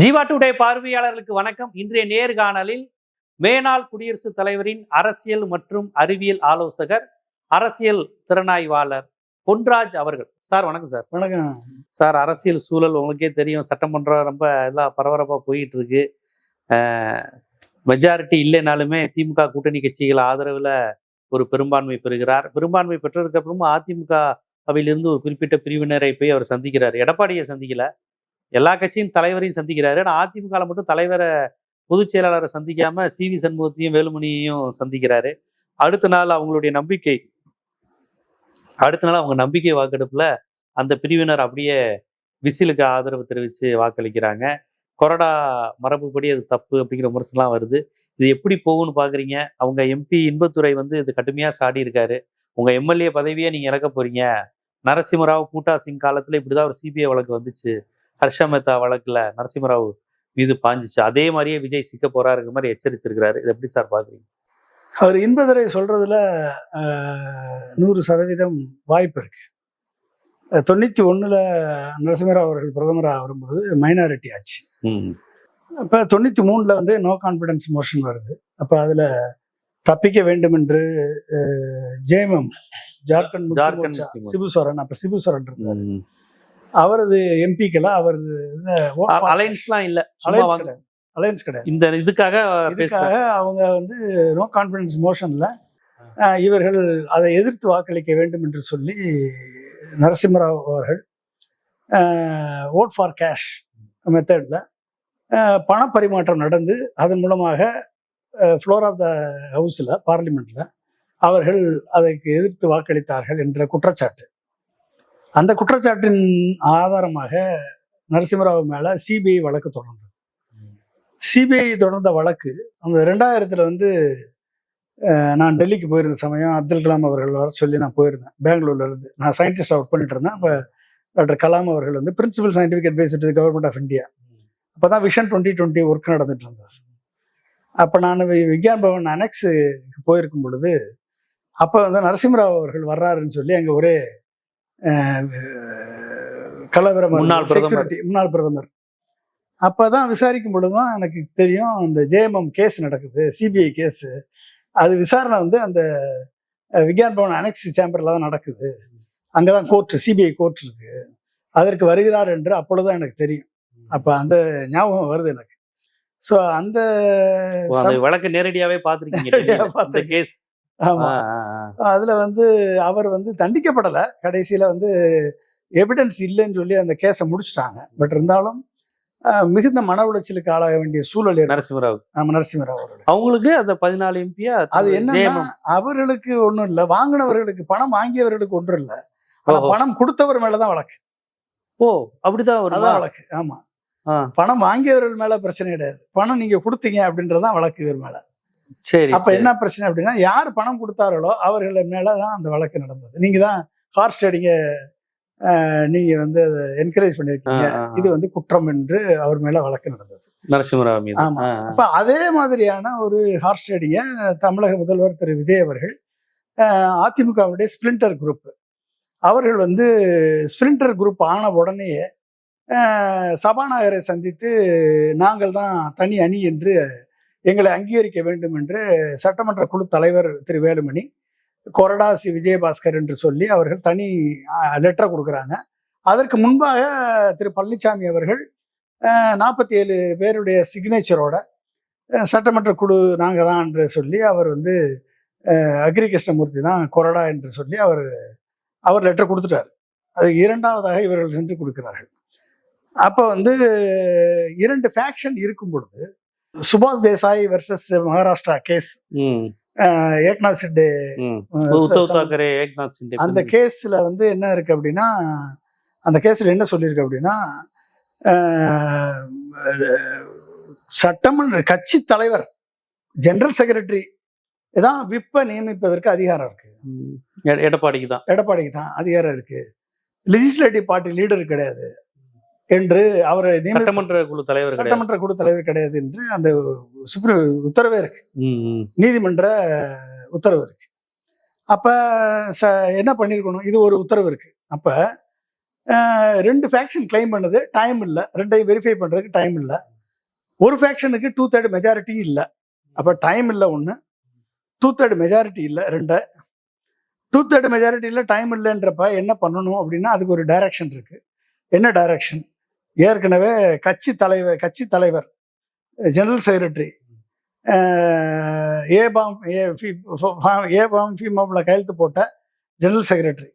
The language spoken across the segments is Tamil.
ஜீவா டுடே பார்வையாளர்களுக்கு வணக்கம். இன்றைய நேர்காணலில் மேனாள் குடியரசுத் தலைவரின் அரசியல் மற்றும் அறிவியல் ஆலோசகர், அரசியல் திறனாய்வாளர் பொன்ராஜ் அவர்கள். சார் வணக்கம். சார் வணக்கம் சார். அரசியல் சூழல் உங்களுக்கே தெரியும், சட்டமன்றம் ரொம்ப எல்லாம் பரபரப்பாக போயிட்டு இருக்கு. மெஜாரிட்டி இல்லைனாலுமே திமுக கூட்டணி கட்சிகள் ஆதரவில் ஒரு பெரும்பான்மை பெறுகிறார். பெரும்பான்மை பெற்றதுக்கு அப்புறமும் அதிமுக அவையிலிருந்து ஒரு குறிப்பிட்ட பிரிவினரை போய் அவர் சந்திக்கிறார். எடப்பாடியை சந்திக்கல, எல்லா கட்சியும் தலைவரையும் சந்திக்கிறாரு. ஆனால் அதிமுக மட்டும் தலைவரை, பொதுச் செயலாளரை சந்திக்காம CV சண்முகத்தையும் வேலுமணியையும் சந்திக்கிறாரு. அடுத்த நாள் அவங்க நம்பிக்கை வாக்கெடுப்புல அந்த பிரிவினர் அப்படியே விசிலுக்கு ஆதரவு தெரிவித்து வாக்களிக்கிறாங்க. கொறடா மரபுப்படி அது தப்பு அப்படிங்கிற விமர்சனம்லாம் வருது. இது எப்படி போகும்னு பாக்குறீங்க? அவங்க MP இன்பத்துறை இது கடுமையா சாடி இருக்காரு. உங்க MLA பதவியே நீங்க இழக்க போறீங்க. நரசிம்மராவ் பூட்டா சிங் காலத்துல இப்படிதான் ஒரு CBI வழக்கு வந்துச்சு. ஹர்ஷா மேத்தா வழக்குல நரசிம்மராவ் மீது பாஞ்சிச்சு. அதே மாதிரியே விஜய் சிக்க போறாருங்கிற மாதிரி எச்சரித்திருக்கிறாரு. இது எப்படி சார் பாக்குறீங்க? அவர் இன்பதுரை சொல்றதுல 100% வாய்ப்பு இருக்கு. 91 நரசிம்மராவ் அவர்கள் பிரதமராக வரும்போது மைனாரிட்டி ஆச்சு. அப்ப 93 நோ கான்பிடன்ஸ் மோஷன் வருது. அப்ப அதுல தப்பிக்க வேண்டும் என்று ஜேஎம்எம் ஜார்க்கண்ட் சிபுசோரன், அப்ப சிபுசோரன் இருந்தாரு, அவரது எம்பிக்களா அவர் அலைன்ஸ்லாம் இல்ல, அலைன்ஸ் கிடையாது. இந்த இதுக்காக அவங்க நோ கான்பிடன்ஸ் மோஷன்ல இவர்கள் அதை எதிர்த்து வாக்களிக்க வேண்டும் என்று சொல்லி நரசிம்மராவ் அவர்கள் ஓட் ஃபார் கேஷ் மெத்தட்ல பணப்பரிமாற்றம் நடந்து அதன் மூலமாக ஃப்ளோர் ஆஃப் த ஹவுஸ்ல, பார்லிமெண்ட்ல அவர்கள் அதற்கு எதிர்த்து வாக்களித்தார்கள் என்ற குற்றச்சாட்டு. அந்த குற்றச்சாட்டின் ஆதாரமாக நரசிம்மராவ் மேல CBI வழக்கு தொடர்ந்தது. CBI தொடர்ந்த வழக்கு அந்த 2000 நான் டெல்லிக்கு போயிருந்த சமயம் அப்துல் கலாம் அவர்கள் வர சொல்லி நான் போயிருந்தேன். பெங்களூர்ல இருந்து நான் சயின்டிஸ்ட் ஒர்க் பண்ணிட்டு இருந்தேன். அப்போ டாக்டர் கலாம் அவர்கள் principal scientific adviser to government of India, அப்போதான் விஷன் 2020 ஒர்க் நடந்துட்டு இருந்தது. அப்போ நான் விக்யான் பவன் அனெக்ஸு போயிருக்கும் பொழுது அப்போ நரசிம்மராவ் அவர்கள் வர்றாருன்னு சொல்லி அங்கே ஒரே கலவரம், முன்னாள் பிரதமர். அப்பதான் விசாரிக்கும் பொழுதுதான் எனக்கு தெரியும் அந்த JMM கேஸ் நடக்குது, CBI கேஸ். அது விசாரணை அந்த விக்யான் பவன் அனெக்ஸ் சேம்பர்ல தான் நடக்குது. அங்கதான் கோர்ட், CBI கோர்ட் இருக்கு, அதற்கு வருகிறார் என்று அப்பொழுதுதான் எனக்கு தெரியும். அப்ப அந்த ஞாபகம் வருது எனக்கு. ஸோ அந்த வழக்கு நேரடியாவே பார்த்துருக்கீங்க கேஸ். ஆமா, அதுல அவர் தண்டிக்கப்படலை. கடைசியில எவிடன்ஸ் இல்லைன்னு சொல்லி அந்த கேஸை முடிச்சுட்டாங்க. பட் இருந்தாலும் மிகுந்த மன உளைச்சலுக்கு ஆளாக வேண்டிய சூழல் நரசிம்மராவ் அவர்கள். அவங்களுக்கு அந்த 14 MP அது என்ன, அவர்களுக்கு ஒண்ணும் இல்லை, வாங்கினவர்களுக்கு, பணம் வாங்கியவர்களுக்கு ஒன்றும் இல்லை, பணம் கொடுத்தவர் மேலதான் வழக்கு. அப்படிதான் வழக்கு. ஆமா, பணம் வாங்கியவர்கள் மேல பிரச்சனை கிடையாது, பணம் நீங்க கொடுத்தீங்க அப்படின்றதான் வழக்கு இவர் மேல. சரி, அப்ப என்ன பிரச்சனை அப்படின்னா, யார் பணம் கொடுத்தார்களோ அவர்கள் மேலதான் அந்த வழக்கு நடந்தது. நீங்க தான் ஹார்ஸ் ட்ரேடிங்க நீங்க அதை என்கரேஜ் பண்ணிருக்கீங்க, இது குற்றம் என்று அவர் மேல வழக்கு நடந்தது, நரசிம்மராவ் மீது. ஆமா. அப்ப அதே மாதிரியான ஒரு ஹார்ஸ் ட்ரேடிங்க தமிழக முதல்வர் திரு விஜய் அவர்கள் அதிமுகவுடைய ஸ்பிளிண்டர் குரூப் அவர்கள் ஸ்பிளிண்டர் குரூப் ஆன உடனேயே சபாநாயகரை சந்தித்து நாங்கள் தான் தனி அணி என்று எங்களை அங்கீகரிக்க வேண்டும் என்று சட்டமன்ற குழு தலைவர் திரு வேலுமணி, கொறடா விஜயபாஸ்கர் என்று சொல்லி அவர்கள் தனி லெட்டர் கொடுக்குறாங்க. அதற்கு முன்பாக திரு பழனிசாமி அவர்கள் 47 பேருடைய சிக்னேச்சரோட சட்டமன்ற குழு நாங்கள் தான் என்று சொல்லி அவர் அக்ரி கிருஷ்ணமூர்த்தி தான் கொறடா என்று சொல்லி அவர் லெட்டர் கொடுத்துட்டார். அது இரண்டாவதாக இவர்கள் சென்று கொடுக்கிறார்கள். அப்போ 2 ஃபேக்ஷன் இருக்கும் பொழுது, சுபாஷ் தேசாய் வெர்சஸ் மகாராஷ்டிரா கேஸ், ஏக்நாத் ஷிண்டே, அந்த கேஸ்ல என்ன இருக்கு அப்படின்னா, அந்த கேஸ்ல என்ன சொல்லியிருக்கு அப்படின்னா, சட்டமன்ற கட்சி தலைவர், ஜெனரல் செக்ரட்டரி இதான் விப்ப நியமிப்பதற்கு அதிகாரம் இருக்கு. எடப்பாடிக்கு தான் அதிகாரம் இருக்கு, லெஜிஸ்லேட்டிவ் பார்ட்டி லீடர் கிடையாது என்று அவரை சட்டமன்ற குழு தலைவர் கிடையாது என்று அந்த சுப்ரீம் உத்தரவே இருக்கு, நீதிமன்ற உத்தரவு இருக்கு. அப்ப என்ன பண்ணிருக்கணும், இது ஒரு உத்தரவு இருக்கு. அப்ப 2 ஃபேக்ஷன் கிளைம் பண்ணது டைம் இல்லை, 2ஐயும் வெரிஃபை பண்றதுக்கு டைம் இல்லை. ஒரு ஃபேக்ஷனுக்கு 2/3 மெஜாரிட்டி இல்லை. அப்போ டைம் இல்லை ஒன்று, 2/3 மெஜாரிட்டி இல்லை ரெண்டு. 2/3 மெஜாரிட்டியில் டைம் இல்லைன்றப்ப என்ன பண்ணணும் அப்படின்னா அதுக்கு ஒரு டைரக்ஷன் இருக்கு. என்ன டைரக்ஷன்? ஏற்கனவே கட்சி தலைவர் ஜெனரல் செக்ரட்டரி ஏபாம் ஃபீமாவில் கையெழுத்து போட்ட ஜெனரல் செக்ரட்டரி,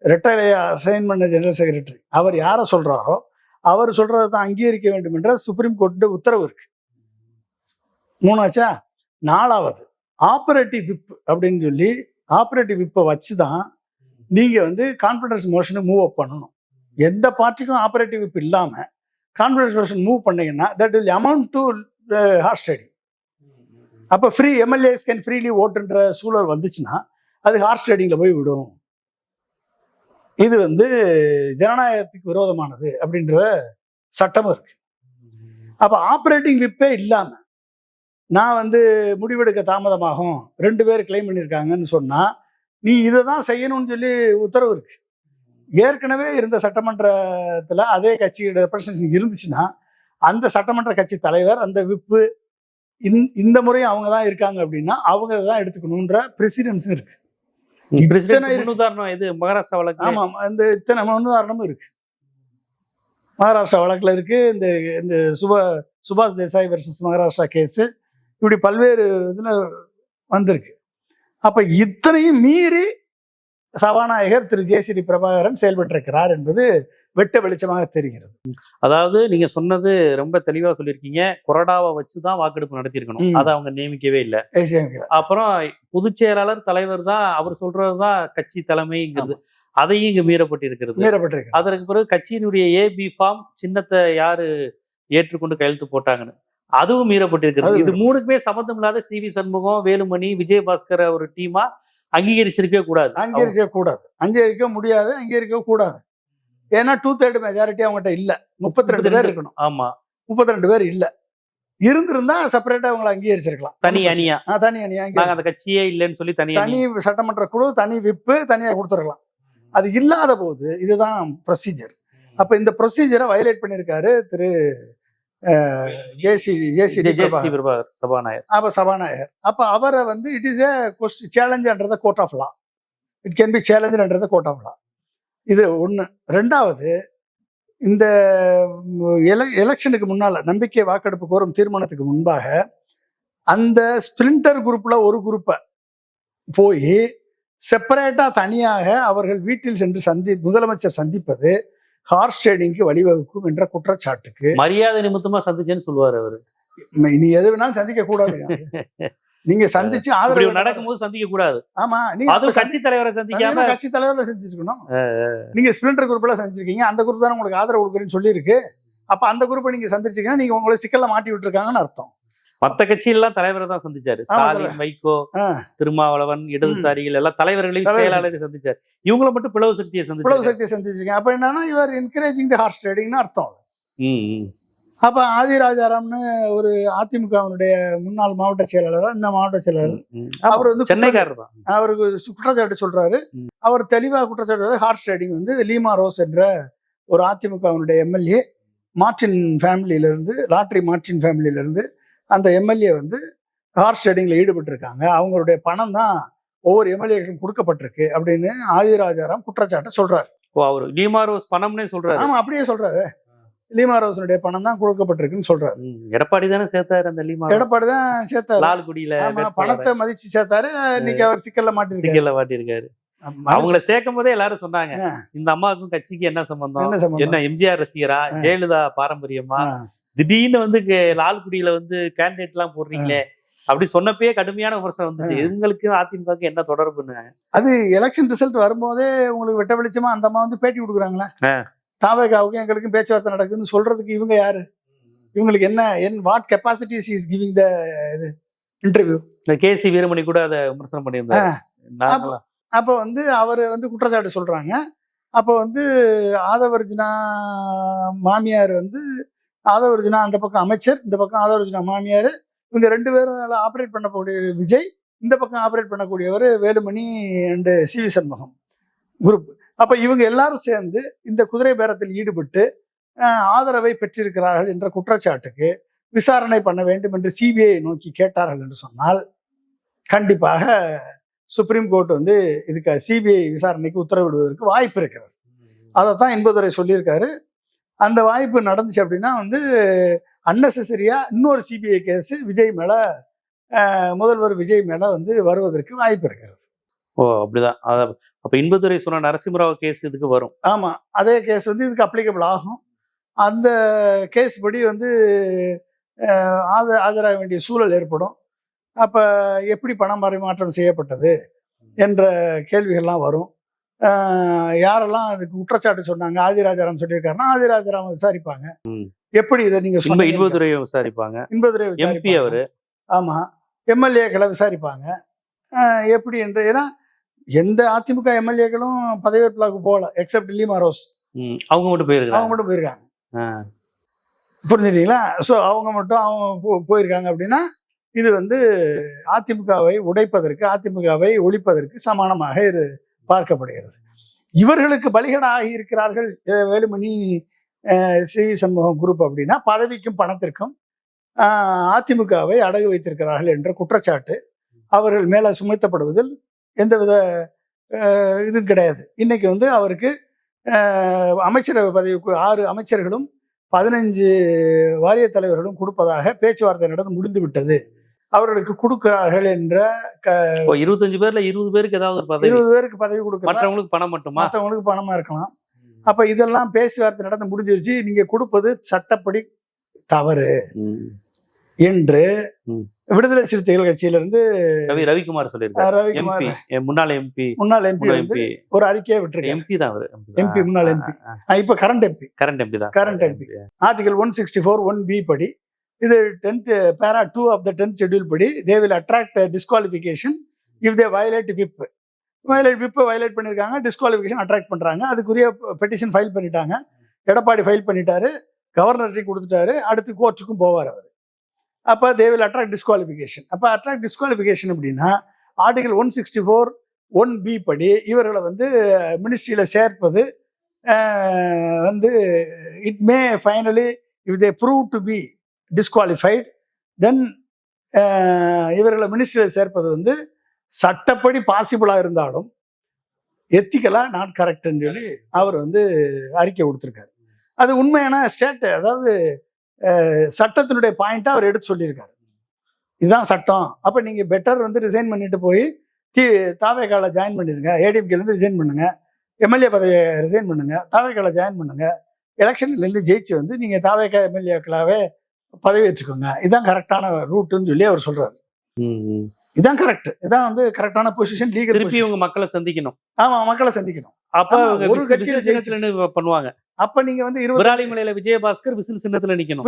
ரெட்டைலையை அசைன் பண்ண ஜெனரல் செக்ரட்டரி, அவர் யாரை சொல்றாரோ அவர் சொல்றதை தான் அங்கீகரிக்க வேண்டும் என்ற சுப்ரீம் கோர்ட்டு உத்தரவு இருக்கு. 3ஆச்சா? 4வது ஆபரேட்டிவ் விப் அப்படின்னு சொல்லி ஆபரேட்டிவ் விப்பை வச்சு தான் நீங்க வந்து கான்ஃபிடன்ஸ் மோஷனை மூவ் அப் பண்ணணும். எந்த பார்ட்டிக்கும் ஆபரேட்டிவ் விப் இல்லாம கான்ஃபிடன்ஸ் மோஷன் மூவ் பண்ணீங்கன்னா that will amount to horse trading. அப்போ ஃப்ரீ எம்எல்ஏஸ் கேன் ஃப்ரீலி ஓட்டுன்ற சூழல் வந்துச்சுன்னா அது ஹார்ஸ் ட்ரேடிங்ல போய் விடும். இது வந்து ஜனநாயகத்துக்கு விரோதமானது அப்படின்ற சட்டமும் இருக்கு. அப்போ ஆப்ரேட்டிங் விப்பே இல்லாம நான் வந்து முடிவெடுக்க தாமதமாகும் 2 பேர் கிளைம் பண்ணியிருக்காங்கன்னு சொன்னா நீ இதை தான் செய்யணும்னு சொல்லி உத்தரவு இருக்கு. ஏற்கனவே இருந்த சட்டமன்றத்தில் அதே கட்சியோட ரெப்ரசன்டேஷன் இருந்துச்சுன்னா அந்த சட்டமன்ற கட்சி தலைவர் அந்த விப்பு இந்த முறையும் அவங்க தான் இருக்காங்க அப்படின்னா அவங்க தான் எடுத்துக்கணுன்ற பிரசிடென்ஸ் இருக்கு. உதாரணம் இது மகாராஷ்டிரா வழக்கு. ஆமா, இந்த இத்தனை முன்னுதாரணமும் இருக்கு. மகாராஷ்டிரா வழக்குல இருக்கு. இந்த சுபாஷ் தேசாய் வெர்சஸ் மகாராஷ்டிரா கேஸ், இப்படி பல்வேறு இதுல வந்திருக்கு. அப்ப இத்தனையும் மீறி சபாநாயகர் திரு ஜே.சி.டி. பிரபாகரன் செயல்பட்டிருக்கிறார் என்பது வெட்ட வெளிச்சமாக தெரிகிறது. அதாவது நீங்க சொன்னது ரொம்ப தெளிவா சொல்லியிருக்கீங்க. கொறடாவை வச்சுதான் வாக்கெடுப்பு நடத்தியிருக்கணும், அதை அவங்க நியமிக்கவே இல்லை. அப்புறம் பொதுச் செயலாளர் தலைவர் தான் அவர் சொல்றதுதான் கட்சி தலைமைங்கிறது, அதையும் இங்க மீறப்பட்டிருக்கிறது. அதற்கு பிறகு கட்சியினுடைய ஏபி ஃபார்ம் சின்னத்தை யாரு ஏற்றுக்கொண்டு கையெழுத்து போட்டாங்கன்னு அதுவும் மீறப்பட்டிருக்கிறது. இது 3க்குமே சம்பந்தம் இல்லாத சி.வி. சண்முகம், வேலுமணி, விஜயபாஸ்கர் ஒரு டீமா அங்கீகரிச்சிருக்கவே கூடாது. அங்கீகரிக்க முடியாது, அங்கீகரிக்க கூடாது. ஏன்னா 2/3 மெஜாரிட்டி அவங்ககிட்ட இல்ல. 32 பேர் இருக்கணும். ஆமா, 32 பேர் இல்ல. இருந்திருந்தா செப்பரேட்டா அவங்களை அங்கீகரிச்சிருக்கலாம். தனி அணியா அந்த கட்சியே இல்லைன்னு சொல்லி தனி சட்டமன்ற குழு, தனி விப்பு தனியா கொடுத்துருக்கலாம். அது இல்லாத போது இதுதான் ப்ரொசீஜர். அப்ப இந்த ப்ரொசீஜரை வயலேட் பண்ணியிருக்காரு திரு ஜே.சி.டி. பிரபாகர் சபாநாயகர். அப்ப அவரை வந்து it is a challenge under the court of law. It can be challenge under the court of law. இது ஒன்று. 2வது, இந்த எலெக்ஷனுக்கு முன்னால நம்பிக்கை வாக்கெடுப்பு கோரும் தீர்மானத்துக்கு முன்பாக அந்த ஸ்பிரிண்டர் குரூப்ல ஒரு குரூப்பை போய் செப்பரேட்டா தனியாக அவர்கள் வீட்டில் சென்று முதலமைச்சர் சந்திப்பது ஹார்ஸ் ட்ரேடிங்க்கு வழிவகுக்கும் என்ற குற்றச்சாட்டுக்கு மரியாதை நிமித்தமா சந்திச்சேன்னு சொல்லுவார் அவரு. நீ எது வேணாலும் சந்திக்க கூடாது. நீங்க சந்திச்சு ஆதரவு நடக்கும்போது சந்திக்க கூடாது. ஆமா, நீங்க கட்சி தலைவரை சந்திக்காம கட்சி தலைவரை சந்திச்சிருக்கணும். நீங்க ஸ்பிரிண்டர் குரூப்ல சந்திச்சிருக்கீங்க, அந்த குரூப் தானே உங்களுக்கு ஆதரவு கொடுக்குறேன்னு சொல்லி இருக்கு. அப்ப அந்த குரூப்பை நீங்க சந்திச்சிருக்கீங்கன்னா நீங்க உங்களை சிக்கல்ல மாட்டி விட்டுருக்காங்கன்னு அர்த்தம். மத்த கட்சியெல்லாம் தலைவரை தான் சந்திச்சாரு. ஸ்டாலின், வைகோ, திருமாவளவன், இடதுசாரிகள் எல்லாம் தலைவர்களையும் செயலாளரை சந்திச்சாரு. இவங்களை மட்டும் பிளவு சக்தியை சந்திச்சிருக்கேன். அப்ப என்னன்னா இவர் என்கரேஜிங் தி ஹார்ஸ் ட்ரேடிங்னு அர்த்தம். அப்ப ஆதி ராஜாராம்னு ஒரு அதிமுகவினுடைய முன்னாள் மாவட்ட செயலாளர், இந்த மாவட்ட செயலாளர், அவர் வந்து சென்னைக்காரர் தான். அவருக்கு குற்றச்சாட்டு சொல்றாரு. அவர் தெளிவாக குற்றச்சாட்டு ஹார்ஸ் ட்ரேடிங் வந்து லீமா ரோஸ் என்ற ஒரு அதிமுகவினுடைய எம்எல்ஏ மார்டின் ஃபேமிலியில இருந்து, லாட்ரி மார்டின் ஃபேமிலியில இருந்து அந்த எம்எல்ஏ வந்து ஹார்ஸ் ட்ரேடிங்ல ஈடுபட்டிருக்காங்க. அவங்களுடைய பணம் தான் ஒவ்வொரு எம்எல்ஏக்கும் கொடுக்கப்பட்டிருக்கு அப்படின்னு ஆதி ராஜாராம் குற்றச்சாட்டை சொல்றாரு. அவர் லீமா ரோஸ் பணம்னே சொல்றாரு. ஆமா, அப்படியே சொல்றாரு. லீமா ரோஸனுடைய பணம் தான் கொடுக்கப்பட்டிருக்குன்னு சொல்றாரு. எடப்பாடி தானே சேர்த்தாரு. அந்த லீமா எடப்பாடி தான் சேர்த்தாரு. லால்குடியில பணத்தை மதிச்சு சேர்த்தாரு. இன்னைக்கு அவர் சிக்கல்ல மாட்டிருக்காரு. அவங்கள சேர்க்கும் போதே எல்லாரும் சொன்னாங்க, இந்த அம்மாவுக்கும் கட்சிக்கு என்ன சம்பந்தம், என்ன எம்ஜிஆர் ரசிகரா, ஜெயலலிதா பாரம்பரியமா, திடீர்னு வந்து லால்குடியில வந்து கேண்டிடேட் எல்லாம் போடுறீங்களே அப்படி சொன்னப்பே கடுமையான விமர்சனம் வந்துச்சு. இவங்களுக்கு அதிமுக என்ன தொடர்புன்னு. அது எலெக்ஷன் ரிசல்ட் வரும்போதே உங்களுக்கு வெட்ட வெளிச்சமா அந்த அம்மா வந்து பேட்டி கொடுக்குறாங்களே, தாவேகாவுக்கும் எங்களுக்கும் பேச்சுவார்த்தை நடக்குதுன்னு சொல்றதுக்கு இவங்க யாரு? இவங்களுக்கு என்ன what capacities is giving the interview? KC. Veeramani கூட அதை விமர்சனம் பண்ணியிருந்தாங்க. அப்போ வந்து அவர் வந்து குற்றச்சாட்டு சொல்றாங்க. அப்போ வந்து ஆதவர்ஜுனா மாமியார் வந்து, ஆதவர்ஜுனா அந்த பக்கம் அமைச்சர், இந்த பக்கம் ஆதவர்ஜுனா மாமியார், இவங்க 2 பேரும் ஆப்ரேட் பண்ணக்கூடிய விஜய், இந்த பக்கம் ஆப்ரேட் பண்ணக்கூடியவர் வேலுமணி அண்ட் சி.வி. சண்முகம் குரூப். அப்ப இவங்க எல்லாரும் சேர்ந்து இந்த குதிரை பேரத்தில் ஈடுபட்டு ஆதரவை பெற்றிருக்கிறார்கள் என்ற குற்றச்சாட்டுக்கு விசாரணை பண்ண வேண்டும் என்று சிபிஐ நோக்கி கேட்டார்கள் என்று சொன்னால் கண்டிப்பாக சுப்ரீம் கோர்ட் வந்து இதுக்கு சிபிஐ விசாரணைக்கு உத்தரவிடுவதற்கு வாய்ப்பு இருக்கிறது. அதைத்தான் இன்பதுரை சொல்லியிருக்காரு. அந்த வாய்ப்பு நடந்துச்சு அப்படின்னா வந்து அன்னெசரியா இன்னொரு சிபிஐ கேஸ் விஜய் மேல, முதல்வர் விஜய் மேல வந்து வருவதற்கு வாய்ப்பு இருக்கிறது. ஓ அப்படிதான். அப்ப இன்பதுரை சொன்ன நரசிம்மராவ் கேஸ் இதுக்கு வரும். ஆமா, அதே கேஸ் வந்து இதுக்கு அப்ளிகபிள் ஆகும். அந்த கேஸ் படி வந்து ஆஜராக வேண்டிய சூழல் ஏற்படும். அப்ப எப்படி பணம் பரிமாற்றம் செய்யப்பட்டது என்ற கேள்விகள்லாம் வரும். யாரெல்லாம் அதுக்கு குற்றச்சாட்டு சொன்னாங்க, ஆதிராஜாராம் சொல்லியிருக்காருன்னா ஆதிராஜாராம் விசாரிப்பாங்க. எப்படி இதை நீங்க இன்பதுரையை விசாரிப்பாங்க. இன்பதுரை எம்பி அவரு. ஆமா, எம்எல்ஏக்களை விசாரிப்பாங்க எப்படி என்று. ஏன்னா எந்த அதிமுக எம்எல்ஏக்களும் பதவியேற்புக்கு போகல, எக்ஸப்ட் லீமா ரோஸ். அவங்க மட்டும் போயிருக்காங்க. புரிஞ்சுட்டீங்களா? ஸோ அவங்க போயிருக்காங்க அப்படின்னா இது வந்து அதிமுகவை உடைப்பதற்கு, அதிமுகவை ஒழிப்பதற்கு சமானமாக இது பார்க்கப்படுகிறது. இவர்களுக்கு பலிகடா ஆகி இருக்கிறார்கள் வேலுமணி, சி சண்முகம் குரூப் அப்படின்னா பதவிக்கும் பணத்திற்கும் அதிமுகவை அடகு வைத்திருக்கிறார்கள் என்ற குற்றச்சாட்டு அவர்கள் மேல சுமத்தப்படுவதில் எந்தவித இதுவும் கிடையாது. இன்னைக்கு வந்து அவருக்கு அமைச்சரவை பதவிக்கு 6 அமைச்சர்களும் 15 வாரிய தலைவர்களும் கொடுப்பதாக பேச்சுவார்த்தை நடந்து முடிந்து விட்டது. அவர்களுக்கு கொடுக்கிறார்கள் என்ற 25 பேர்ல 20 பேருக்கு ஏதாவது ஒரு பதவி, 20 பேருக்கு பதவி கொடுக்க, மற்றவங்களுக்கு பணம் மட்டுமா? மற்றவங்களுக்கு பணமா இருக்கலாம். அப்ப இதெல்லாம் பேச்சுவார்த்தை நடந்து முடிஞ்சிருச்சு, நீங்க கொடுப்பது சட்டப்படி தவறு என்று விடுதலை சிறுத்தைகள் கட்சியிலிருந்து ரவிக்குமார் சொல்லியிருக்காரு. ரவிக்குமார் முன்னாள் எம்பி வந்து ஒரு அறிக்கையை விட்டுருக்காரு. எம்பி தான் அவரு. எம்பி, முன்னாள் எம்பி. இப்ப கரண்ட் எம்பி தான். Current MP. ஆர்டிகல் 164 1B படி, இது 10th para 2 of the 10th schedule படி, they will attract disqualification if they violate whip. Violate பண்ணிருக்காங்க, டிஸ்குவாலிஃபிகேஷன் அட்ராக்ட் பண்றாங்க. அதுக்குரிய பெட்டிஷன் ஃபைல் பண்ணிட்டாங்க. எடப்பாடி ஃபைல் பண்ணிட்டாரு, கவர்னர்கிட்ட கொடுத்துட்டாரு, அடுத்து கோர்ட்டுக்கும் போவார் அவர். அப்ப they will attract disqualification. அப்ப அட்ராக்ட் டிஸ்குவாலிஃபிகேஷன் அப்படின்னா ஆர்டிகல் 164 1B படி இவர்களை வந்து மினிஸ்ட்ரியில சேர்ப்பது வந்து it may finally if they prove to be disqualified then இவர்களை மினிஸ்ட்ரியில் சேர்ப்பது வந்து சட்டப்படி பாசிபிளா இருந்தாலும் எத்திக்கலா நாட் கரெக்ட்னு சொல்லி அவர் வந்து அறிக்கை கொடுத்துருக்காரு. அது உண்மையான ஸ்டேட், அதாவது சட்டத்தினுடைய பாயிண்டா அவர் எடுத்து சொல்லியிருக்காரு. இதுதான் சட்டம். அப்ப நீங்க பெட்டர் வந்து ரிசைன் பண்ணிட்டு போய் தாவேகால ஜாயின் பண்ணிருங்க, ஏடிஎம்கேல இருந்து ரிசைன் பண்ணுங்க, எம்எல்ஏ பதவியை ரிசைன் பண்ணுங்க, தாவேகால ஜாயின் பண்ணுங்க, எலெக்ஷன்ல இருந்து ஜெயிச்சு வந்து நீங்க தாவேகா எம்எல்ஏக்களாவே பதவி வச்சுக்கோங்க. இதுதான் கரெக்டான ரூட்டுன்னு சொல்லி அவர் சொல்றாரு. இதான் கரெக்ட், இதான் வந்து கரெக்டான பொசிஷன். லீகல் திருப்பி இவங்க மக்களை சந்திக்கணும். ஆமா, மக்களை சந்திக்கணும். அப்ப ஒரு கட்சியில பண்ணுவாங்க. அப்ப நீங்க வந்து விராலிமலையில விஜயபாஸ்கர் விசில் சின்னத்துல நிக்கணும்,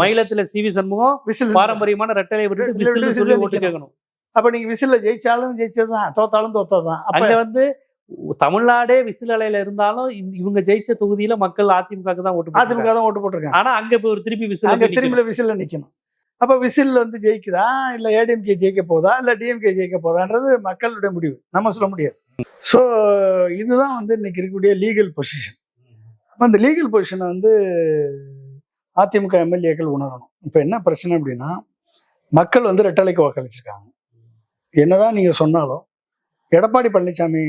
மயிலத்துல சிவி சண்முகம் விசில் பாரம்பரியமான ரெட்டலை விட்டு விசில் சொல்லி ஓட்டு கேட்கணும். அப்ப நீங்க விசில்ல ஜெயிச்சாலும் ஜெயிச்சதுதான், தோத்தாலும் தோத்ததுதான். அங்க வந்து தமிழ்நாடே விசில் அலையில இருந்தாலும் இவங்க ஜெயிச்ச தொகுதியில மக்கள் அதிமுக தான் ஓட்டு போட்டிருக்காங்க. ஆனா அங்க இப்ப ஒரு திருப்பி விசில்ல நிக்கணும். அப்ப விசில் வந்து ஜெயிக்குதா இல்ல ஏடிஎம்கே ஜெயிக்க போதா இல்ல டிஎம்கே ஜெயிக்க போதான்றது மக்களுடைய முடிவு, நம்ம சொல்ல முடியாது. ஸோ இதுதான் வந்து இன்னைக்கு இருக்கக்கூடிய லீகல் பொசிஷன். அப்ப அந்த லீகல் பொசிஷனை வந்து அதிமுக எம்எல்ஏக்கள் உணரணும். இப்ப என்ன பிரச்சனை அப்படின்னா, மக்கள் வந்து ரெட்டலைக்கு வாக்களிச்சிருக்காங்க. என்னதான் நீங்க சொன்னாலும் எடப்பாடி பழனிசாமி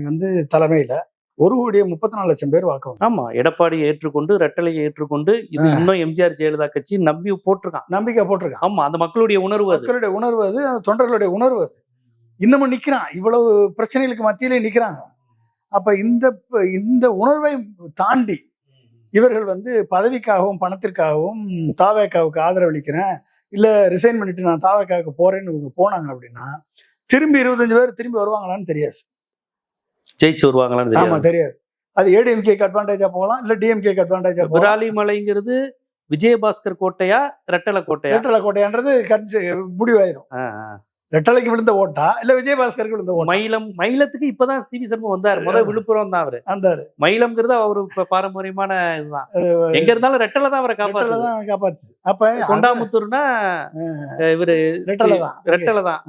வந்து தலைமையில 1,34,00,000 பேர் வாக்கு. ஆமா, எடப்பாடி ஏற்றுக்கொண்டு ரெட்டலையை ஏற்றுக்கொண்டு இது இன்னும் எம்ஜிஆர் ஜெயலலிதா கட்சி நம்பிக்கை போட்டிருக்கான். ஆமா, அந்த மக்களுடைய உணர்வு அது அந்த தொண்டர்களுடைய உணர்வு அது. இன்னமும் நிக்கிறான், இவ்வளவு பிரச்சனைகளுக்கு மத்தியிலே நிக்கிறாங்க. அப்ப இந்த உணர்வை தாண்டி இவர்கள் வந்து பதவிக்காகவும் பணத்திற்காகவும் தாவேக்காவுக்கு ஆதரவளிக்கிறேன், இல்ல ரிசைன் பண்ணிட்டு நான் தாவேக்காவுக்கு போறேன்னு இவங்க போனாங்க அப்படின்னா திரும்பி 25 பேர் திரும்பி வருவாங்களான்னு தெரியாது, ஜெயிச்சு வருவாங்களான்னு தெரியாது. அது ஏடிஎம்கேக்கு அட்வான்டேஜா போகலாம், இல்ல டிஎம்கேக்கு அட்வான்டேஜா போகலாம். விராலிமலைங்கிறது விஜயபாஸ்கர் கோட்டையா ரெட்டலை கோட்டையான்றது முடிவாயிரும். ரெட்டலைக்கு விழுந்த ஓட்டா இல்ல விஜயபாஸ்கருக்கு விழுந்த ஓட்டா? மயிலத்துக்கு இப்பதான் சிவி சண்முகம் வந்தாரு. முதல் விழுப்புரம் தான் அவரு வந்தாரு. மயிலம்ங்கிறது அவரு பாரம்பரியமான இதுதான். எங்க இருந்தாலும் ரெட்டலை தான் அவரை காப்பாத்து. அப்ப கொண்டாமுத்தூர்னா இவரு ரெட்டலை தான்.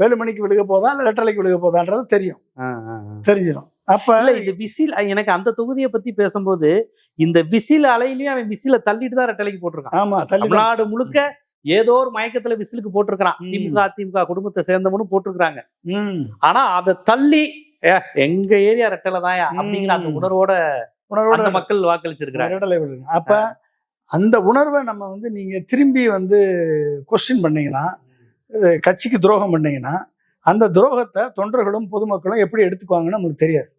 வேலுமணிக்கு விழுக போதா இல்ல ரெட்டலைக்கு விழுக போதான்றது தெரிஞ்சிடும். அப்ப இல்ல இந்த விசில் எனக்கு அந்த தொகுதியை பத்தி பேசும்போது இந்த விசில் அலையிலயும் அவன் விசில தள்ளிட்டு தான் ரெட்டலைக்கு போட்டிருக்கான். ஆமா, தமிழ்நாடு முழுக்க ஏதோ ஒரு மயக்கத்துல விசிலுக்கு போட்டிருக்கிறான். திமுக அதிமுக குடும்பத்தை சேர்ந்தவனும் போட்டிருக்கிறாங்க. ஆனா அதை தள்ளி எங்க ஏரியா ரெட்டலை தான் அப்படிங்கிற அந்த உணர்வோட அந்த மக்கள் வாக்களிச்சிருக்கிறாங்க. அப்ப அந்த உணர்வை நம்ம வந்து நீங்க திரும்பி வந்து கொஸ்டின் பண்ணீங்கன்னா, கட்சிக்கு துரோகம் பண்ணீங்கன்னா, அந்த துரோகத்தை தொண்டர்களும் பொதுமக்களும் எப்படி எடுத்துக்குவாங்கன்னு நம்மளுக்கு தெரியாது.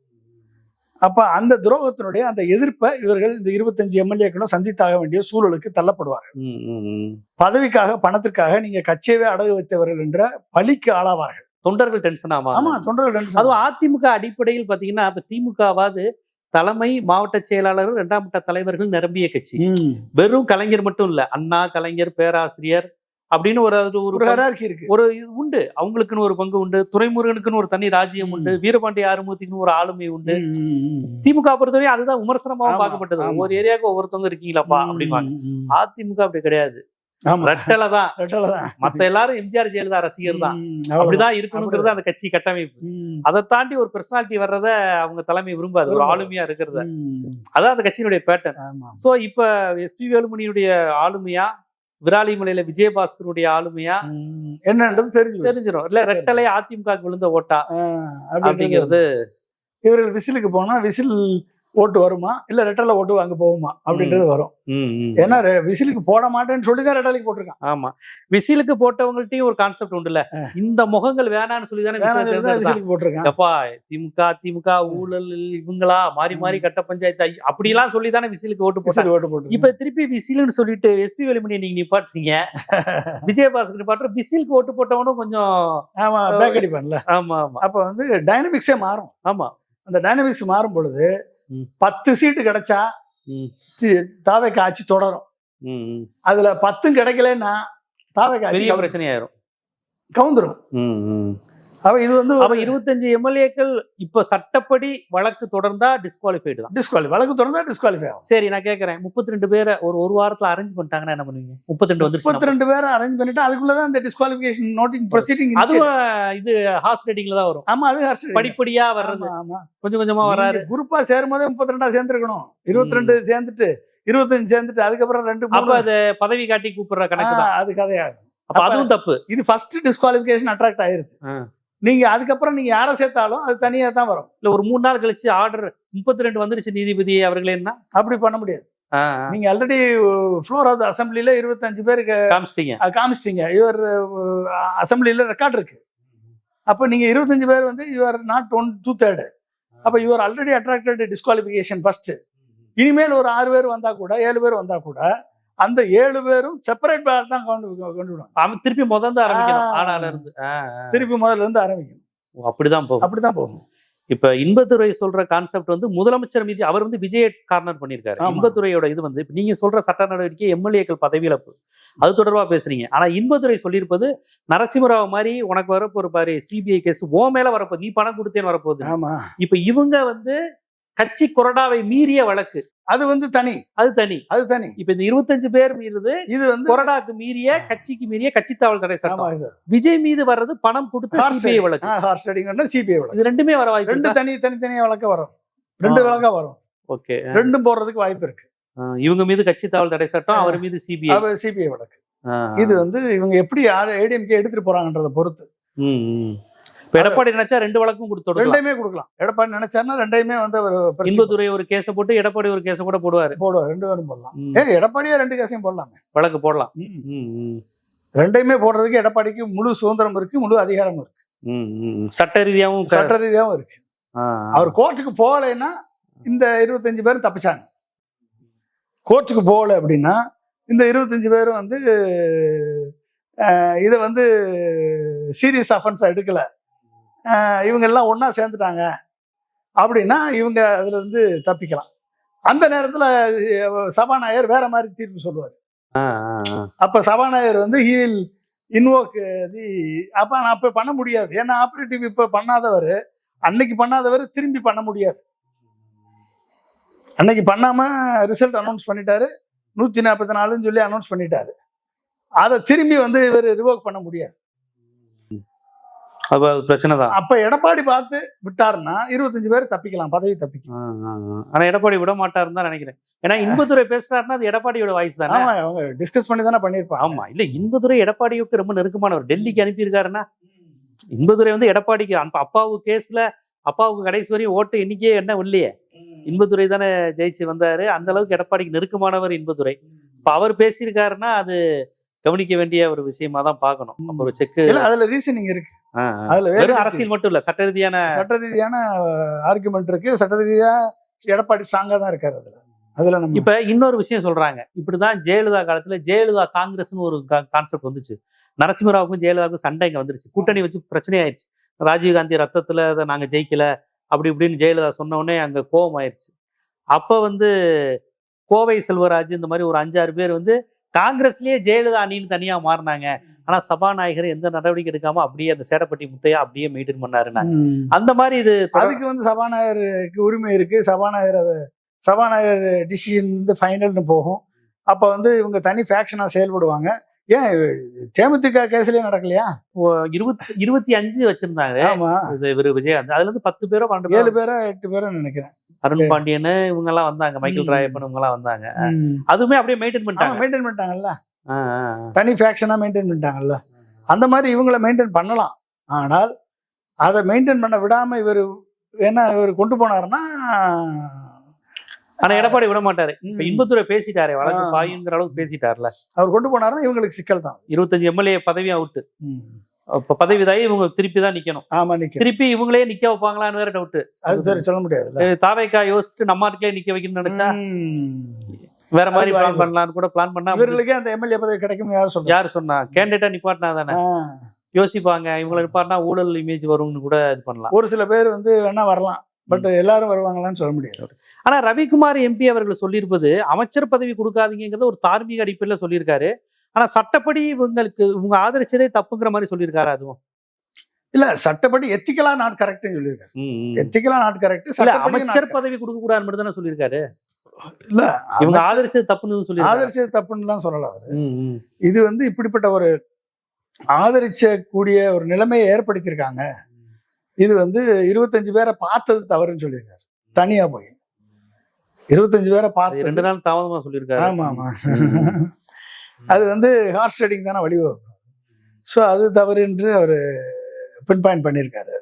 அப்ப அந்த துரோகத்தினுடைய அந்த எதிர்ப்பை இவர்கள் இந்த 25 எம்எல்ஏக்களும் சந்தித்தாக வேண்டிய சூழலுக்கு தள்ளப்படுவார்கள். பதவிக்காக பணத்திற்காக நீங்க கட்சியவே அடகு வைத்தவர்கள் என்ற பழிக்கு ஆளாவார்கள். தொண்டர்கள் டென்ஷன் ஆமா. ஆமா, தொண்டர்கள் டென்ஷன். அதுவும் அதிமுக அடிப்படையில் பாத்தீங்கன்னா இப்ப திமுகவாது தலைமை மாவட்ட செயலாளர்கள் 2ஆம் கட்ட தலைவர்கள் நிரம்பிய கட்சி. வெறும் கலைஞர் மட்டும் இல்ல, அண்ணா, கலைஞர், பேராசிரியர் அப்படின்னு ஒரு இருக்கு. ஒரு இது உண்டு. அவங்களுக்குன்னு ஒரு பங்கு உண்டு. துரைமுருகனுக்குன்னு ஒரு தனி ராஜ்யம் உண்டு. வீரபாண்டிய ஆறுமுகத்துக்குன்னு ஒரு ஆளுமை உண்டு. திமுக பொறுத்தவரை அதுதான் விமர்சனமாவும் பார்க்கப்பட்டது. ஒவ்வொரு ஏரியாவுக்கு ஒவ்வொருத்தவங்க இருக்கீங்களாப்பா அப்படின்வாங்க. அதிமுக அப்படி கிடையாது. ரெட்டலை தான். மத்த எல்லாரும் எம்ஜிஆர் ஜெயலலிதா ரசிகர் தான். அப்படிதான் இருக்கணுங்கிறது அந்த கட்சி கட்டமைப்பு. அதை தாண்டி ஒரு பெர்சனாலிட்டி வர்றத அவங்க தலைமை விரும்பாது, ஒரு ஆளுமையா இருக்கிறத. அதான் அந்த கட்சியினுடைய பேட்டர்ன். சோ இப்ப எஸ்பி வேலுமணியுடைய ஆளுமையா, விராலிமலையில விஜயபாஸ்கருடைய ஆளுமையா என்னன்றது தெரிஞ்சிடும். இல்ல ரெட்டலை அதிமுக விழுந்த ஓட்டா அப்படிங்கிறது. இவர்கள் விசிலுக்கு போனா விசில் ஓட்டு வருமா இல்ல ரெட்டலை ஓட்டு வாங்க போகுமா அப்படின்றது வரும். ஏன்னா விசிலுக்கு போட மாட்டேன்னு சொல்லிதான் ரெட்டலைக்கு போட்டிருக்கான். ஆமா, விசிலுக்கு போட்டவங்கள்ட்டையும் ஒரு கான்செப்ட் உண்டுல, இந்த முகங்கள் வேணான்னு சொல்லிதானே விசிலுக்கு போட்டிருக்கான். அப்பா திமுக ஊழல் இவங்களா மாறி மாறி கட்ட பஞ்சாயத்து அப்படி எல்லாம் சொல்லிதானே விசிலுக்கு ஓட்டு போட்டு. இப்ப திருப்பி விசிலுன்னு சொல்லிட்டு எஸ்பி வேலுமணியை நீங்க நிப்பாட்டுறீங்க, விஜயபாஸ்கர் நிப்பாட்டுற, விசிலுக்கு ஓட்டு போட்டவனும் கொஞ்சம் ஆமா பேக்கடி பண்ணல. ஆமா ஆமா. அப்ப வந்து டைனமிக்ஸே மாறும். ஆமா, அந்த டைனமிக்ஸ் மாறும் பொழுது 10 சீட்டு கிடைச்சா தாவேக்கு ஆட்சி தொடரும். அதுல 10 கிடைக்கலன்னா தாவேக்கு ஆட்சி பிரச்சனையாயிரும், கவுந்துரும். அப்ப இது வந்து 25 எம்எல்ஏக்கள் இப்ப சட்டப்படி வழக்கு தொடர்ந்தா டிஸ்குவாலிஃபைடு தான். வழக்கு தொடர்ந்தா டிஸ்குவாலிஃபை ஆகும். சரி, நான் கேட்கறேன், 32 பேரை ஒரு வாரத்துல அரேஞ்ச் பண்ணிட்டாங்கன்னா என்ன பண்ணுவீங்க? 32 பேரை அரேஞ்ச் பண்ணிட்டு அதுக்குள்ளதான் இந்த டிஸ்குவாலிஃபிகேஷன் நோட்டிங் ப்ரொசீடிங். அதுவும் இது ஹார்ஸ் ரேட்டிங்ல தான் வரும். ஆமா, அது ஹார்ஸ் படிப்படியா வர்றது. ஆமா, கொஞ்சம் கொஞ்சமா வராரு. குரூப்பா சேரும் போதே 32 சேர்ந்துருக்கணும். 22 சேர்ந்துட்டு 25 சேர்ந்துட்டு அதுக்கப்புறம் 2 அது பதவி காட்டி கூப்பிடுற கணக்கு தான். அது கதையாகும். அப்ப அதுவும் தப்பு. இது ஃபர்ஸ்ட் டிஸ்குவாலிஃபிகேஷன் அட்ராக்ட் ஆயிருது. நீங்க அதுக்கப்புறம் நீங்க யாரை சேர்த்தாலும் அது தனியா தான் வரும். இல்ல ஒரு 3 நாள் கழிச்சு ஆர்டர் 32 வந்துருச்சு நீதிபதி அவர்களே, என்ன அப்படி பண்ண முடியாது. நீங்க ஆல்ரெடி ஃப்ளோர் ஆஃப் அசம்பிளில 25 பேருக்கு காமிச்சிட்டீங்க. இவர் அசம்பிளில ரெக்கார்ட் இருக்கு. அப்ப நீங்க 25 பேர் வந்து யூஆர் நாட் 1/2. அப்ப you're already attracted disqualification first. இனிமேல் ஒரு 6 பேர் வந்தா கூட 7 பேர் வந்தா கூட அந்த 7 பேரும் செப்பரேட் பேலட் தான் கொண்டு விடுவாங்க. திருப்பி முதல்ல ஆரம்பிக்கணும். திருப்பி முதல்ல இருந்து ஆரம்பிக்கணும். அப்படிதான் போகும். இப்ப இன்பதுரை சொல்ற கான்செப்ட் வந்து முதலமைச்சர் மீது அவர் வந்து விஜய கார்னர் பண்ணிருக்காரு. இன்பதுரையோட இது வந்து நீங்க சொல்ற சட்ட நடவடிக்கை எம்எல்ஏக்கள் பதவியிழப்பு அது தொடர்பா பேசுறீங்க. ஆனா இன்பதுரை சொல்லியிருப்பது நரசிம்மராவ் மாதிரி உனக்கு வரப்போற பாரு சிபிஐ கேஸ் ஓ மேல வரப்போகுது, நீ பணம் கொடுத்தேன்னு வரப்போகுது. இப்ப இவங்க வந்து கட்சி கொறடாவை மீறிய வழக்கு, அது வந்து தனி. இப்ப இந்த 25 பேர் மீறது இது வந்து கொறடாக்கு மீறிய, கட்சிக்கு மீறிய கட்சி தாவல் தடை சட்டம். விஜய் மீது வர்றது பணம் கொடுத்து சிபிஐ வழக்கு. சிபிஐ வழக்கு இது ரெண்டுமே வர வாய்ப்பு. ரெண்டு தனித்தனியா வழக்க வரும். 2 வழக்கா வரும். ஓகே, ரெண்டும் போறதுக்கு வாய்ப்பு இருக்கு. இவங்க மீது கட்சி தாவல் தடை சட்டம், அவர் மீது சிபிஐ வழக்கு. இது வந்து இவங்க எப்படி ஏடிஎம்கே எடுத்துட்டு போறாங்கன்றத பொறுத்து. எடப்பாடி நினைச்சா 2 வழக்கும் கொடுத்து ரெண்டையுமே கொடுக்கலாம். எடப்பாடி நினைச்சாருன்னா ரெண்டையுமே வந்து இன்பதுரை ஒரு கேஸ போட்டு எடப்பாடி ஒரு கேஸ கூட போடுவாரு. 2 பேரும் போடலாம். எடப்பாடியே 2 கேஸையும் போடலாமே, வழக்கு போடலாம். ரெண்டையுமே போடுறதுக்கு எடப்பாடிக்கு முழு சுதந்திரம் இருக்கு, முழு அதிகாரமும் இருக்கு, சட்ட ரீதியாவும் இருக்கு. அவர் கோர்ட்டுக்கு போகலைன்னா இந்த 25 பேரும் தப்பிச்சாங்க. கோர்ட்டுக்கு போகல அப்படின்னா இந்த 25 பேரும் வந்து இதை வந்து சீரியஸ் அஃபென்ஸா எடுக்கல, இவங்க எல்லாம் ஒன்னா சேர்ந்துட்டாங்க அப்படின்னா இவங்க அதுல இருந்து தப்பிக்கலாம். அந்த நேரத்துல சபாநாயகர் வேற மாதிரி தீர்ப்பு சொல்லுவார். அப்ப சபாநாயகர் வந்து he will invoke the அப்ப நான் அப்ப பண்ண முடியாது. ஏன்னா ஆபரேட்டிவ் இப்ப பண்ணாதவர் அன்னைக்கு பண்ணாதவர் திரும்பி பண்ண முடியாது. அன்னைக்கு பண்ணாம ரிசல்ட் அனௌன்ஸ் பண்ணிட்டாரு, 144 சொல்லி அனௌன்ஸ் பண்ணிட்டாரு. அதை திரும்பி வந்து இவர் ரிவோக் பண்ண முடியாது. அப்ப அது பிரச்சனை தான். அப்ப எடப்பாடி பார்த்து விட்டாருன்னா 25 பேர் தப்பிக்கலாம், பதவி தப்பிக்கலாம். ஆனா எடப்பாடி விட மாட்டாருன்னு தான் நினைக்கிறேன். ஏன்னா இன்பதுரை பேசுறாருன்னா அது எடப்பாடியோட வாய்ஸ் தானே. ஆமா, அவங்க டிஸ்கஸ் பண்ணி தானே பண்ணிருப்பாங்க. ஆமா, இல்ல இன்பதுரை எடப்பாடிக்கு ரொம்ப நெருக்கமானவர். டெல்லிக்கு அனுப்பியிருக்காருன்னா இன்பதுரை வந்து எடப்பாடிக்கு அப்பாவுக்கு கேஸ்ல அப்பாவுக்கு கடைசி வரையும் ஓட்டு எண்ணிக்கையே என்ன இல்லையே. இன்பதுரை தானே ஜெயிச்சு வந்தாரு. அந்த அளவுக்கு எடப்பாடிக்கு நெருக்கமானவர் இன்பதுரை. இப்ப அவர் பேசியிருக்காருன்னா அது கவனிக்க வேண்டிய ஒரு விஷயமா தான் பார்க்கணும். ஒரு செக்கு அதுல ரீசனிங் இருக்கு. அதுல வெறும் அரசியல் மட்டும் இல்ல, சட்ட ரீதியான ஆர்குமெண்ட் இருக்கு. சட்ட ரீதியா எடப்பாடி ஸ்ட்ராங்கா தான் இருக்காரு அதுல. நம்ம இப்ப இன்னொரு விஷயம் சொல்றாங்க. இப்படிதான் ஜெயலலிதா காலத்துல ஜெயலலிதா காங்கிரஸ்னு ஒரு கான்செப்ட் வந்துச்சு. நரசிம்மராவுக்கும் ஜெயலலிதாவுக்கும் சண்டை இங்க வந்துருச்சு. கூட்டணி வச்சு பிரச்சனை ஆயிடுச்சு. ராஜீவ்காந்தி ரத்தத்துல அதை நாங்க ஜெயிக்கல அப்படி இப்படின்னு ஜெயலலிதா சொன்ன உடனே அங்க கோபம் ஆயிடுச்சு. அப்ப வந்து கோவை செல்வராஜ் இந்த மாதிரி ஒரு 5-6 பேர் வந்து காங்கிரஸ்லயே ஜெயலலிதா அணின்னு தனியா மாறினாங்க. ஆனா சபாநாயகர் எந்த நடவடிக்கை எடுக்காம அப்படியே அந்த சேடப்பட்டி முத்தையா அப்படியே மெயின்டைன் பண்ணாருன்னா அந்த மாதிரி இது அதுக்கு வந்து சபாநாயகருக்கு உரிமை இருக்கு. சபாநாயகர் டிசிஷன் வந்து ஃபைனல்னு போகும். அப்ப வந்து இவங்க தனி ஃபேக்ஷனா செயல்படுவாங்க. ஏன் தேமுதிக கேஸ்லயே நடக்கலையா? 25 வச்சிருந்தாங்க இவரு விஜயகாந்த். அதுல இருந்து 10 பேரோ 7 பேரோ 8 பேரோ நினைக்கிறேன். அருண் பாண்டியன் இவங்க எல்லாம் வந்தாங்க, மைக்கேல் ராயப்பன் இவங்க எல்லாம் வந்தாங்க. அதுவுமே அப்படியே மெயின்டைன் பண்ணிட்டாங்கல்ல, தனி ஃபேக்ஷனா மெயின்டைன் பண்ணிட்டாங்கல்ல. அந்த மாதிரி இவங்கள மெயின்டைன் பண்ணலாம். ஆனால் அதை மெயின்டைன் பண்ண விடாம இவர் கொண்டு போனாருன்னா, ஆனா எடப்பாடி விட மாட்டாரு. இப்ப இன்பதுரை பேசிட்டாரு, வழக்கு பாயுங்கிற அளவுக்கு பேசிட்டாருல, அவர் கொண்டு போனாருன்னா இவங்களுக்கு சிக்கல் தான். 25 எம்எல்ஏ பதவி அவுட்டு. இப்ப பதவி தாயி இவங்க திருப்பி தான் நிக்கணும். ஆமா, திருப்பி இவங்களே நிக்க வைப்பாங்களான்னு வேற டவுட். அது சரி சொல்ல முடியாது. தாவேக்கா யோசிச்சுட்டு நம்ம ஆட்களே நிக்க வைக்கணும்னு நினைச்சா வேற மாதிரி பிளான் பண்ணலாம்னு கூட பிளான் பண்ணா இவர்களுக்கே அந்த எம்எல்ஏ பதவி கிடைக்கும் யாரு சொன்னா? கேண்டிடேட்டா நிப்பாட்டினா தானே யோசிப்பாங்க. இவங்களை நிப்பாட்டினா ஊழல் இமேஜ் வரும்னு கூட இது பண்ணலாம். ஒரு சில பேர் வந்து வேணா வரலாம், பட் எல்லாரும் வருவாங்களான்னு சொல்ல முடியாது. ஆனா ரவிக்குமார் எம்பி அவர்கள் சொல்லியிருப்பது அமைச்சர் பதவி கொடுக்காதீங்கிறத ஒரு தார்மீக அடிப்படையில் சொல்லியிருக்காரு. ஆனா சட்டப்படி இவங்க ஆதரிச்சதே தப்புங்கிற மாதிரி சொல்லியிருக்காரு. அதுவும் இல்ல, சட்டப்படி எத்திக்கலா நாட் கரெக்ட்னு சொல்லியிருக்காரு. எத்திக்கலா நாட் கரெக்ட். அமைச்சர் பதவி கொடுக்க கூடாது மட்டும் தானே சொல்லியிருக்காரு. இல்ல, இவங்க ஆதரிச்சது தப்புன்னு சொல்லி ஆதரிச்சது தப்புன்னு தான் சொல்லலாம் அவரு. இது வந்து இப்படிப்பட்ட ஒரு ஆதரிச்ச கூடிய ஒரு நிலைமையை ஏற்படுத்தியிருக்காங்க. இது வந்து 25 பேரை பார்த்தது தவறுன்னு சொல்லியிருக்காரு. தனியா போய் 25 பேரை பார்த்து 2 நாள் தாமதமா சொல்லியிருக்காரு. ஆமா ஆமா, அது வந்து ஹார்ஸ் ரைடிங் தானே வழிவகுக்கும். ஸோ அது தவறு என்று அவர் பின் பாயிண்ட் பண்ணியிருக்காரு.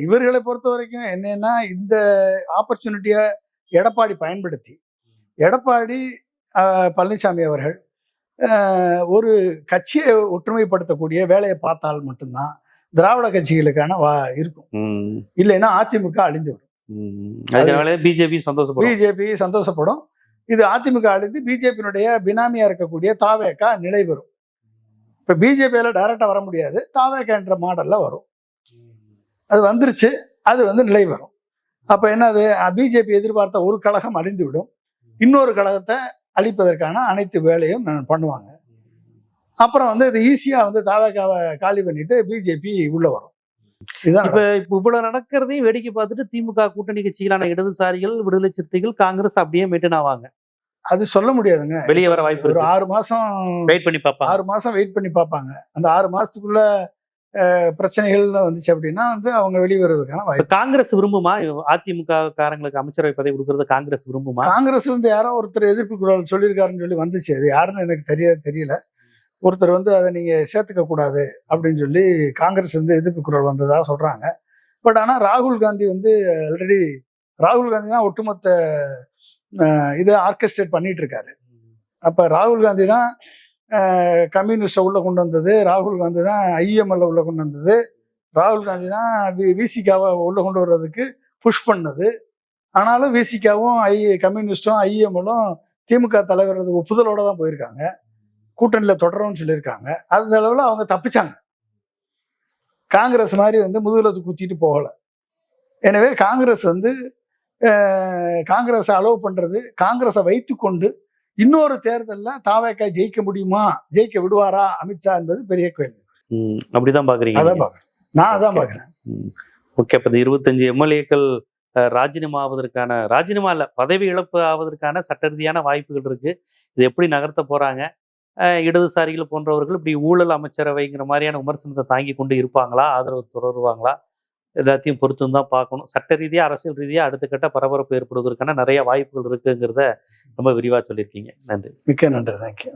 இவர்களை பொறுத்த வரைக்கும் என்னன்னா, இந்த ஆப்பர்ச்சுனிட்டியை எடப்பாடி பயன்படுத்தி எடப்பாடி பழனிசாமி அவர்கள் ஒரு கட்சியை ஒற்றுமைப்படுத்தக்கூடிய வேலையை பார்த்தால் மட்டும்தான் திராவிட கட்சிகளுக்கான இருக்கும். இல்லைன்னா அதிமுக அழிந்து விடும். பிஜேபி சந்தோஷப்படும். இது அதிமுக அழிந்து பிஜேபியினுடைய பினாமியா இருக்கக்கூடிய தாவேகா நிலை பெறும். இப்ப பிஜேபியால டைரக்டா வர முடியாது, தாவேகா என்ற மாடல்ல வரும். அது வந்துருச்சு, அது வந்து நிலை பெறும். அப்ப என்னது, பிஜேபி எதிர்பார்த்த ஒரு கழகம் அழிந்து விடும், இன்னொரு கழகத்தை அழிப்பதற்கான அனைத்து வேலையும் பண்ணுவாங்க. அப்புறம் வந்து இது ஈஸியா வந்து தாவேகாவை காலி பண்ணிட்டு பிஜேபி உள்ள வரும். இப்ப இவ்வளவு நடக்கிறதையும் வேடிக்கை பார்த்துட்டு திமுக கூட்டணி கட்சிகளான இடதுசாரிகள், விடுதலை சிறுத்தைகள், காங்கிரஸ் அப்படியே மெயின்டைன் ஆவாங்க. அது சொல்ல முடியாதுங்க. வெளியே வர வாய்ப்பு ஒரு 6 மாசம் வெயிட் பண்ணி பார்ப்பாங்க. 6 மாசம் வெயிட் பண்ணி பார்ப்பாங்க. அந்த 6 மாசத்துக்குள்ள பிரச்சனைகள் வந்துச்சு அப்படின்னா வந்து அவங்க வெளிவருவதற்கான வாய்ப்பு. காங்கிரஸ் விரும்புமா அதிமுக காரங்களுக்கு அமைச்சரவை பதவி கொடுக்கறது? காங்கிரஸ் விரும்புமா? காங்கிரஸ்ல இருந்து யாரோ ஒருத்தர் எதிர்ப்பு குரல் சொல்லியிருக்காருன்னு சொல்லி வந்துச்சு. அது யாருன்னு எனக்கு தெரியல. ஒருத்தர் வந்து அதை நீங்க சேர்த்துக்க கூடாது அப்படின்னு சொல்லி காங்கிரஸ் வந்து எதிர்ப்பு குரல் வந்ததா சொல்றாங்க. பட் ஆனா ராகுல் காந்தி வந்து ஆல்ரெடி ராகுல் காந்தி தான் ஒட்டுமொத்த இதை ஆர்கெஸ்ட்ரேட் பண்ணிட்டு இருக்காரு. அப்ப ராகுல் காந்தி தான் கம்யூனிஸ்ட உள்ள கொண்டு வந்தது, ராகுல் காந்தி தான் ஐஎம்எல்ல உள்ள கொண்டு வந்தது, ராகுல் காந்தி தான் விசிகாவை உள்ள கொண்டு வர்றதுக்கு புஷ் பண்ணது. ஆனாலும் விசிகாவும் கம்யூனிஸ்டும் ஐஎம்எல்லும் திமுக தலைவர் ஒப்புதலோட தான் போயிருக்காங்க, கூட்டணியில தொடரும்னு சொல்லியிருக்காங்க. அந்த அளவுல அவங்க தப்பிச்சாங்க. காங்கிரஸ் மாதிரி வந்து முதுகுல குத்திட்டு போகல. எனவே காங்கிரஸ் வந்து காங்கிரஸை அலோவ் பண்றது, காங்கிரஸை வைத்து கொண்டு இன்னொரு தேர்தலில் தாவேக்கா ஜெயிக்க முடியுமா, ஜெயிக்க விடுவாரா அமித்ஷா என்பது பெரிய கேள்வி. அப்படிதான் பாக்குறீங்க? அதான் பாக்குறேன், நான் அதான் பாக்குறேன். ஓகே, அப்ப 25 எம்எல்ஏக்கள் ராஜினாமா இல்ல பதவி இழப்பு ஆவதற்கான சட்ட ரீதியான வாய்ப்புகள் இருக்கு. இது எப்படி நகர்த்த போறாங்க? இடதுசாரிகள் போன்றவர்கள் இப்படி ஊழல் அமைச்சரவைங்கிற மாதிரியான விமர்சனத்தை தாங்கி கொண்டு இருப்பாங்களா, ஆதரவு தொடருவாங்களா, எல்லாத்தையும் பொறுத்து தான் பார்க்கணும். சட்ட ரீதியாக அரசியல் ரீதியாக அடுத்த கட்ட பரபரப்பு ஏற்படுவதற்கான நிறைய வாய்ப்புகள் இருக்குங்கிறத ரொம்ப விரிவாக சொல்லியிருக்கீங்க. நன்றி. மிக்க நன்றி. தேங்க்யூ.